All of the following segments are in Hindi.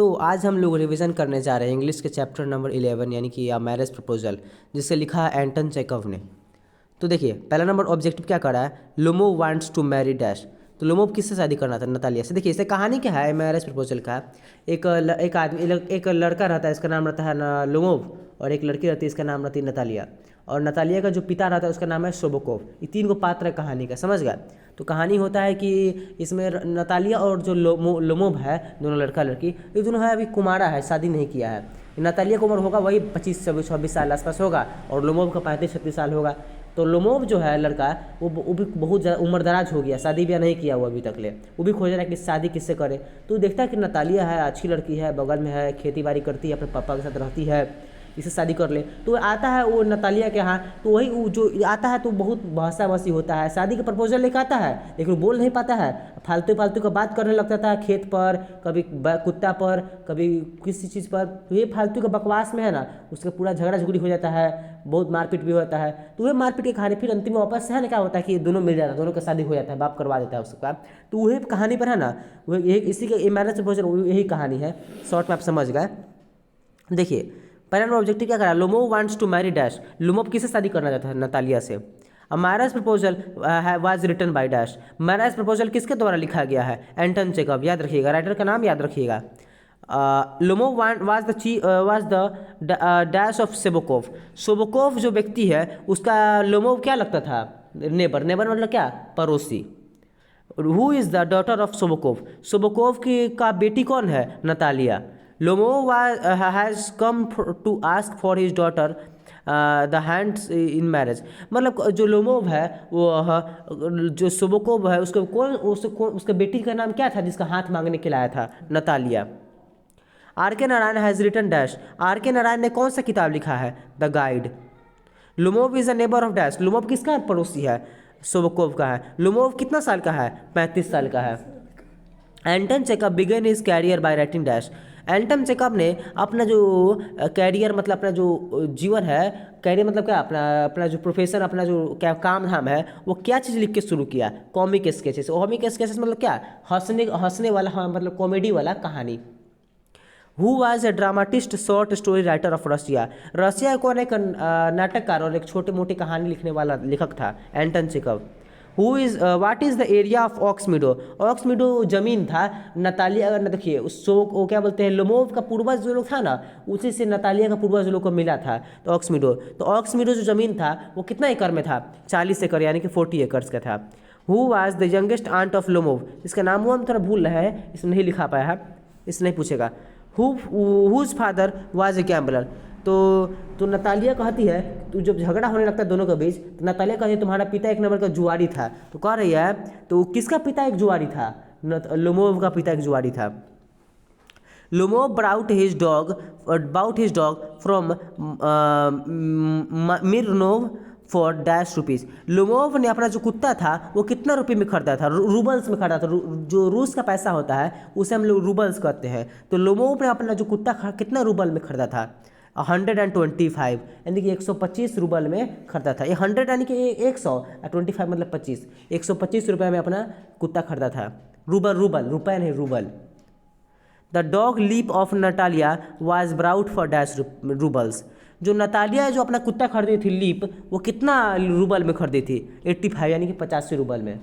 तो आज हम लोग रिवीजन करने जा रहे हैं इंग्लिश के चैप्टर नंबर 11 यानी कि मैरिज प्रपोजल, जिसे लिखा है एंटन चेकव ने। तो देखिए पहला नंबर ऑब्जेक्टिव क्या करा है, Lomov wants to marry dash. तो लोमोव किससे शादी करना था, नतालिया से। देखिए इसे कहानी क्या है मैरिज प्रपोजल का। एक लड़का रहता है, इसका नाम रहता है लोमोव, और एक लड़की रहती है, इसका नाम रहती है नतालिया। और नतालिया का जो पिता रहता है उसका नाम है सोबोकोव। ये तीन को पात्र है कहानी का, समझ गया। तो कहानी होता है कि इसमें नतालिया और जो लोमोव है, दोनों लड़का लड़की, ये दोनों है अभी कुमारा है, शादी नहीं किया है। नतालिया की उम्र होगा वही 25-26 साल आसपास होगा, और लोमोव का 35-36 साल होगा। तो लोमोव जो है लड़का, वो भी बहुत ज़्यादा उम्र दराज हो गया, शादी ब्याह नहीं किया हुआ अभी तक ले। वो भी खोज रहा है कि शादी किससे करे। तो देखता है कि नतालिया है, अच्छी लड़की है, बगल में है, खेती बाड़ी करती है, अपने पापा के साथ रहती है, इसे शादी कर ले। तो आता है वो नतालिया के यहाँ, तो वही वो जो आता है तो बहुत बहसा बहसी होता है, शादी का प्रपोजल लेकर आता है, लेकिन वो बोल नहीं पाता है, फालतू फालतू का बात करने लगता था, खेत पर, कभी कुत्ता पर, कभी किसी चीज़ पर। तो ये फालतू का बकवास में है ना, उसका पूरा झगड़ा झुगड़ी हो जाता है, बहुत मारपीट भी होता है। तो वह मारपीट की कहानी फिर अंतिम में वापस से है ना क्या होता है कि दोनों मिल जाता है, दोनों का शादी हो जाता है, बाप करवा देता है उसका। तो वही कहानी पर है ना, वह यही इसी के मैरिज प्रपोजल यही कहानी है, शॉर्ट में आप समझ गए। देखिए पहला नंबर ऑब्जेक्टिव क्या करा, Lomov wants to marry dash. Lomov किससे शादी करना चाहता है, नतालिया से। A marriage proposal was written by dash. Marriage proposal किसके द्वारा लिखा गया है, एंटन चेकव। याद रखिएगा, राइटर का नाम याद रखिएगा। Lomov was the dash of Sebokov. Sobokov जो व्यक्ति है उसका लोमोव क्या लगता था, नेबर। नेबर मतलब क्या, पड़ोसी। Who is the daughter of Sobokov. Sobokov की का बेटी कौन है, Natalia. Lomov has come to ask for his daughter the hands in marriage. मतलब जो लोमोव है वो जो सोबोकोव है उसको उसके बेटी का नाम क्या था जिसका हाथ मांगने के लाया था, Natalia. R K Narayan has written dash. R K Narayan ने कौन सा किताब लिखा है, the guide. Lomov is a neighbour of dash. Lomov किसका पड़ोसी है, सोबोकोव का है। लोमोव कितना साल का है, 35 साल का है। Anton Chekhov began his career by writing dash. Anton Chekhov ने अपना जो कैरियर मतलब अपना जो जीवन है, कैरियर मतलब क्या, अपना अपना जो प्रोफेशन, अपना जो क्या काम धाम है, वो क्या चीज़ लिख के शुरू किया, कॉमिक स्केचेस। कॉमिक स्केचेस मतलब क्या, हंसने हंसने वाला, हाँ मतलब कॉमेडी वाला कहानी। Who was a dramatist short story writer of Russia. Russia कौन एक नाटककार और एक छोटे मोटी कहानी लिखने वाला लेखक था, Anton Chekhov. Who is what is the area of Oxmeadow. Oxmeadow जमीन था, नतालिया अगर न देखिए उसको वो क्या बोलते हैं, लोमोव का पूर्वज जो लोग था ना, उसी से नतालिया का पूर्वज लोग को मिला था। तो ऑक्समिडो जो जमीन था वो कितना एकड़ में था, 40 एकड़ यानी कि 40 एकर्स का था। Who was the youngest aunt of Lomov. इसका नाम वो हम थोड़ा भूल रहे हैं, इसमें नहीं लिखा पाया है, इससे नहीं पूछेगा। Whose father was a gambler. तो नतालिया कहती है, तो जब झगड़ा होने लगता है दोनों के बीच, तो नतालिया कहती है तुम्हारा पिता एक नंबर का जुआरी था। तो कह रही है तो किसका पिता एक जुआरी था, लोमोव का पिता एक जुआरी था। Lomov bought his dog from Mironov for dash rupees. Lomov ने अपना जो कुत्ता था वो कितना रुपये में खरीदा था, रूबल्स में खरीदा था। जो रूस का पैसा होता है उसे हम लोग रूबल्स कहते हैं। तो लोमोव ने अपना जो कुत्ता कितना रूबल में खरीदा था, 125 यानी कि 125 रूबल में खरीदा था। ये 100 यानी कि 100, 25 मतलब 25, 125 रुपये में अपना कुत्ता खरीदा था। रूबल रुपये नहीं, rouble. The dog leap of Natalia was brought for dash roubles. जो नतालिया जो अपना कुत्ता खरीदी थी लीप, वो कितना रूबल में खरीदी थी, 85 यानी कि 85 रूबल में।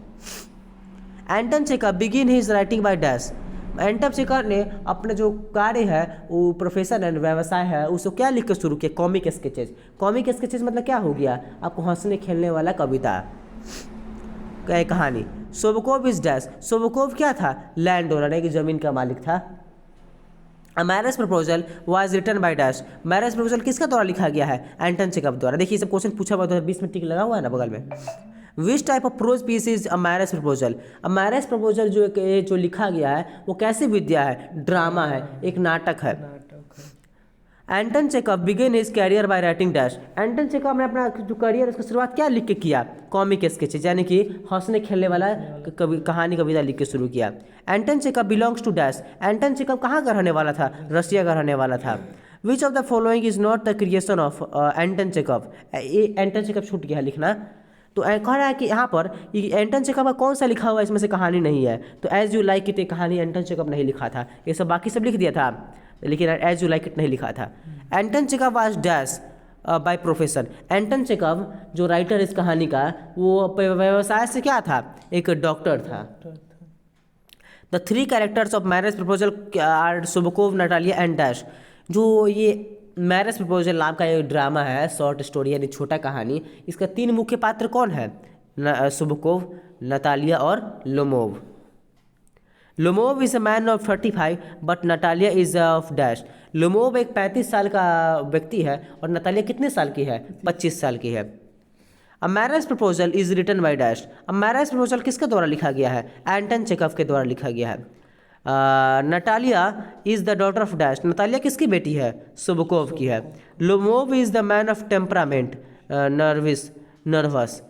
Anton Chekhov begin his writing by dash. Anton Chekhov ने अपना जो कार्य है, वो प्रोफेशन है, व्यवसाय है, उसको क्या लिख कर शुरू किया, कॉमिक स्केचेस। कॉमिक स्केचेस मतलब क्या हो गया, आपको हंसने खेलने वाला कविता कहानी। सोबोकोव इज डैश। सोबोकोव क्या था, लैंड ओनर यानी कि जमीन का मालिक था। Marriage proposal was written by dash. Marriage proposal किसका द्वारा लिखा गया है, एंटन चेकव द्वारा। देखिए सब क्वेश्चन पूछा हुआ है, 20 में टिक लगा हुआ है ना बगल में। Which type of prose piece is a marriage proposal. A marriage proposal जो लिखा गया है वो कैसी विद्या है, ड्रामा है, एक नाटक है। Anton Chekhov began his career by writing dash. Anton Chekhov ने अपना जो करियर उसकी शुरुआत क्या लिख के किया, कॉमिक स्केचेस यानी कि हंसने खेलने वाला कहानी कविता लिख के शुरू किया। एंटन चेकव बिलोंग्स टू डैश। एंटन चेकव कहाँ का रहने वाला था, रशिया का रहने वाला था। Which of the following is not the creation of Anton Chekhov. Anton Chekhov छूट गया लिखना। तो कह रहा है कि यहाँ पर एंटन चेकअप का कौन सा लिखा हुआ है इसमें से कहानी नहीं है, तो एज यू लाइक इट कहानी एंटन चेकअप नहीं लिखा था, ये सब बाकी सब लिख दिया था, लेकिन एज यू लाइक इट नहीं लिखा था। Anton Chekhov was dash by profession, Anton Chekhov जो राइटर इस कहानी का वो व्यवसाय से क्या था, एक डॉक्टर था। The three characters of marriage proposal are Subkov, Natalia and dash. जो ये मैरिज प्रपोजल नाम का ये ड्रामा है, शॉर्ट स्टोरी यानी छोटा कहानी, इसका 3 मुख्य पात्र कौन है, सुबकोव, नतालिया और Lomov. Lomov is a man of 35 but Natalia is of dash. Lomov एक 35 साल का व्यक्ति है और नतालिया कितने साल की है, 25 साल की है। A marriage proposal is written by dash. A marriage proposal किसके द्वारा लिखा गया है, एंटन चेकअप के द्वारा लिखा गया है। Natalia is the daughter of dash. Natalia किसकी बेटी है, सुबकोव की है। Lomov is the man of temperament, nervous.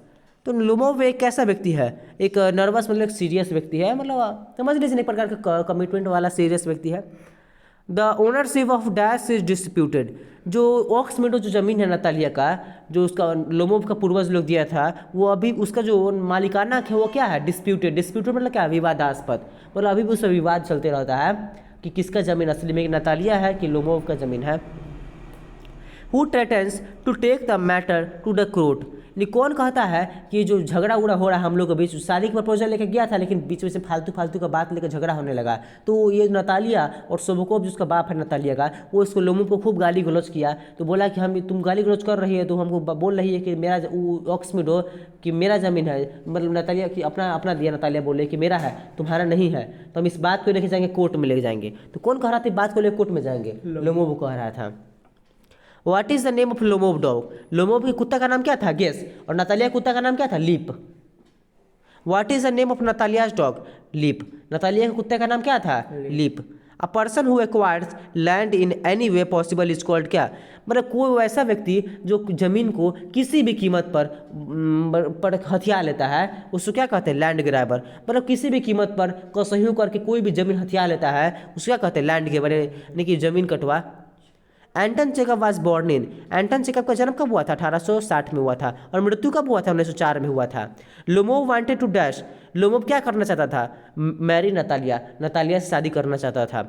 तो लोमोव एक कैसा व्यक्ति है, एक नर्वस मतलब एक सीरियस व्यक्ति है, मतलब समझ लीजिए एक प्रकार का कमिटमेंट वाला सीरियस व्यक्ति है। The ownership of dash is disputed. जो ऑक्स मीडो जो ज़मीन है नतालिया का, जो उसका लोमोव का पूर्वज लोग दिया था, वो अभी उसका जो मालिकाना है वो क्या है, डिस्प्यूटेड। डिस्प्यूटेड मतलब क्या, विवादास्पद, मतलब अभी भी उसका विवाद चलते रहता है कि किसका ज़मीन असली में नतालिया है कि लोमोव का ज़मीन है। Who threatens to take the matter to the court. कौन कहता है कि जो झगड़ा उगड़ा हो रहा है हम लोग के बीच, शादी का प्रपोजल लेकर गया था लेकिन बीच में से फालतू का बात लेकर झगड़ा होने लगा, तो ये नतालिया और सुबकोव जिसका बाप है नतालिया का, वो इसको लोमोव को खूब गाली गलौज किया। तो बोला कि हम तुम गाली गलौज कर रही है तो हमको बोल रही है कि मेरा ऑक्समिडो कि मेरा ज़मीन है, मतलब नतालिया की अपना दिया, नतालिया बोले कि मेरा है तुम्हारा नहीं है, तो हम इस बात को लेके जाएंगे कोर्ट में ले जाएंगे। तो कौन कह रहा था बात को लेकर कोर्ट में जाएंगे, लोमोव कह रहा था। What is the name of Lomov dog. Lomov के कुत्ता का नाम क्या था, गेस, और नतालिया कुत्ता का नाम क्या था, Leap. What is the name of Natalia's dog, Leap. Natalia के कुत्ते का नाम क्या था, Leap. A person who acquires land in any way possible is called क्या, मतलब कोई वैसा व्यक्ति जो जमीन को किसी भी कीमत पर हथिया लेता है उसको क्या कहते हैं, लैंड ग्रैबर। मतलब किसी भी कीमत पर कसहूँ करके कोई भी जमीन हथिया लेता है उसको क्या कहते हैं, लैंड ग्रैबर, यानी कि जमीन कटवा। Anton Chekhov was born in. Anton Chekhov का जन्म कब हुआ था, 1860 में हुआ था, और मृत्यु कब हुआ था, 1904 में हुआ था। Lomov wanted to dash. Lomov क्या करना चाहता था, मैरी नतालिया, नतालिया से शादी करना चाहता था।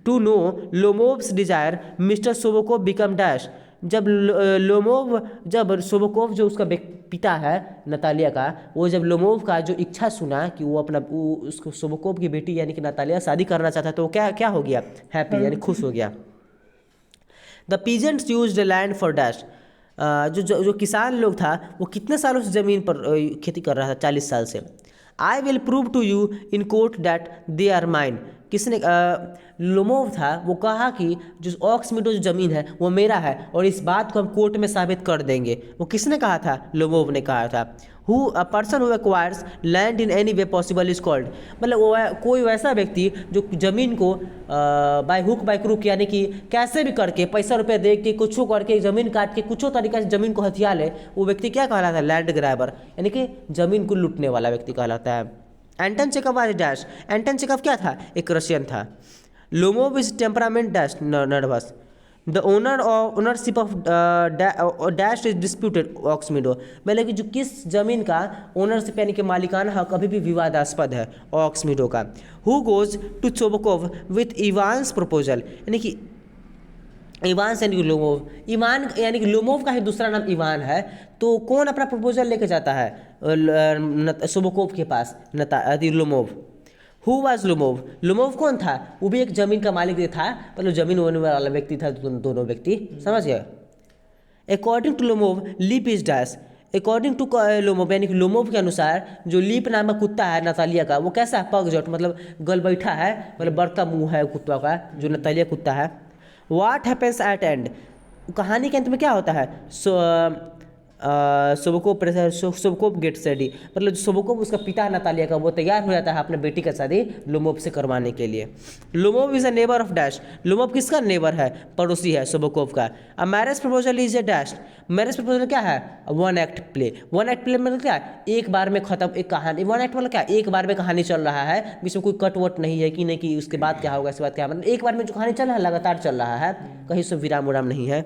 To know Lomov's desire mister Sobokov become dash. जब सोबोकोव जो उसका पिता है नतालिया का, वो जब लोमोव का जो इच्छा सुना कि वो उसको सोबोकोव की बेटी यानी कि नतालिया शादी करना चाहता, तो क्या हो गया, हैप्पी यानी खुश हो गया। The peasants use the land for dash. जो किसान लोग था वो कितने सालों से ज़मीन पर खेती कर रहा था, 40 साल से। I will prove to you in court that they are mine. किसने, लोमोव था, वो कहा कि जो ऑक्स मीडो जो ज़मीन है वो मेरा है और इस बात को हम कोर्ट में साबित कर देंगे। वो किसने कहा था, लोमोव ने कहा था। अ person who acquires land in any way possible is called, मतलब वो कोई वैसा व्यक्ति जो ज़मीन को बाय हुक बाय क्रूक यानी कि कैसे भी करके पैसा रुपया दे के कुछ करके ज़मीन काट के कुछ तरीके से ज़मीन को हथिया ले, वो व्यक्ति क्या कहलाता है, लैंड ग्रैबर, यानी कि ज़मीन को लूटने वाला व्यक्ति कहलाता है। Anton Chekhov was dash. Anton Chekhov क्या था, एक रशियन था। Lomov is temperament dash, nervous. The ownership of dash is disputed Oxmeadow, मतलब कि जो किस जमीन का ओनरशिप यानी कि मालिकाना हक अभी भी विवादास्पद है ऑक्समिडो का। Who goes to Sobokov with Ivan's proposal, यानी कि इवान्स यानी कि लोमोव, इवान यानी कि लोमोव का ही दूसरा नाम इवान है, तो कौन अपना प्रपोजल लेके जाता है सोबोकोव के पास, Lomov. Who was Lomov, Lomov कौन था, वो भी एक जमीन का मालिक था, मतलब जमीन होने वाला व्यक्ति था, दोनों व्यक्ति, समझ गए। According to Lomov leap is dash. According to Lomov यानी कि लोमोव के अनुसार जो लीप नामक कुत्ता है नतालिया का, वो कैसा है, पगजट, मतलब गल बैठा है, मतलब बड़का मुंह है कुत्ता का जो नतालिया कुत्ता है। व्हाट हैपेंस एट एंड, कहानी के अंत में क्या होता है, सोबोकोव गेट्स रेडी, मतलब सोबोकोव उसका पिता नतालिया का, वो तैयार हो जाता है अपने बेटी का शादी लोमोव से करवाने के लिए। Lomov is a neighbour of dash. Lomov किसका नेबर है, पड़ोसी है सोबोकोव का। अ marriage proposal is a dash. Marriage proposal क्या है, one act play. One act play मतलब क्या है, एक बार में खत्म, एक कहानी। वन एक्ट मतलब क्या, एक बार में कहानी चल रहा है, बीच में कोई कट वट नहीं है कि नहीं कि उसके बाद क्या होगा, इसके बाद क्या, मतलब एक बार में जो कहानी चल रहा है लगातार चल रहा है, कहीं से विराम उराम नहीं है।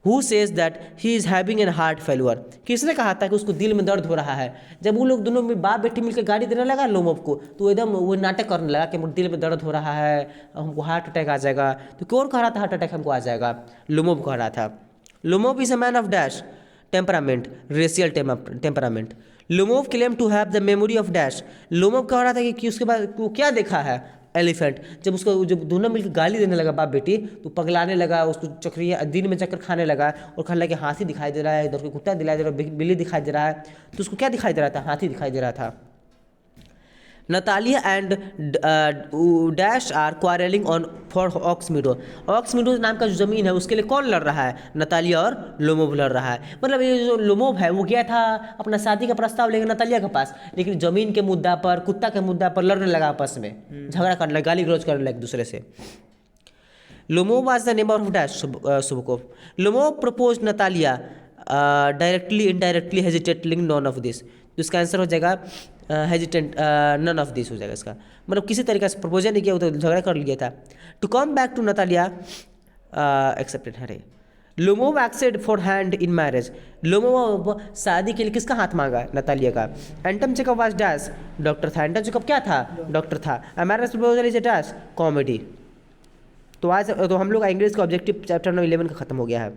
Who says that he is having an heart failure, किसने कहा था कि उसको दिल में दर्द हो रहा है। जब वो लोग दोनों में बाप बेटी मिलकर गाड़ी देने लगा लोमोव को, तो एकदम वो नाटक करने लगा कि दिल में दर्द हो रहा है, हमको हार्ट अटैक आ जाएगा। तो कौन कह रहा था हार्ट अटैक हमको आ जाएगा? लोमोव कह रहा था। Lomov is a man of dash temperament, racial temperament. Lomov claim to have the memory of dash. Lomov कह रहा था कि उसके बाद वो क्या देखा है? एलिफेंट। जब उसको जब दोनों मिलकर गाली देने लगा बाप बेटी, तो पगलाने लगा, उसको चक्रिया दिन में चक्कर खाने लगा और कहने लगा कि हाथी दिखाई दे रहा है, इधर को कुत्ता दिखाई दे रहा है, बिल्ली दिखाई दे रहा है। तो उसको क्या दिखाई दे रहा था? हाथी दिखाई दे रहा था। Natalia and dash are quarrelling on for Oxmeadow. Oxmeadow नाम का जो ज़मीन है उसके लिए कौन लड़ रहा है? नतालिया और लोमोव लड़ रहा है। मतलब ये जो लोमोव है वो गया था अपना शादी का प्रस्ताव लेकर नतालिया के पास, लेकिन ज़मीन के मुद्दा पर, कुत्ता के मुद्दा पर लड़ने लगा, आपस में झगड़ा करने लगा, गाली गलौज करने लगा एक दूसरे से। Lomov was the neighbour of dash Subkov. Lomov propose Natalia directly indirectly hesitating none of this. तो इसका आंसर हो जाएगा हेजिटेंट, नन ऑफ दिस हो जाएगा इसका। मतलब किसी तरीके से प्रपोजल नहीं किया, वो तो झगड़ा कर लिया था। To come back to Natalia accepted her. Lomov एक्सेड for hand in marriage. Lomov शादी के लिए किसका हाथ मांगा? नतालिया का। Anton Chekhov was dash, doctor था। एंटम चेकअप क्या था? डॉक्टर था। Marriage proposal is a dash, comedy. तो आज तो हम लोग इंग्लिश का ऑब्जेक्टिव चैप्टर नंबर 11 का खत्म हो गया है।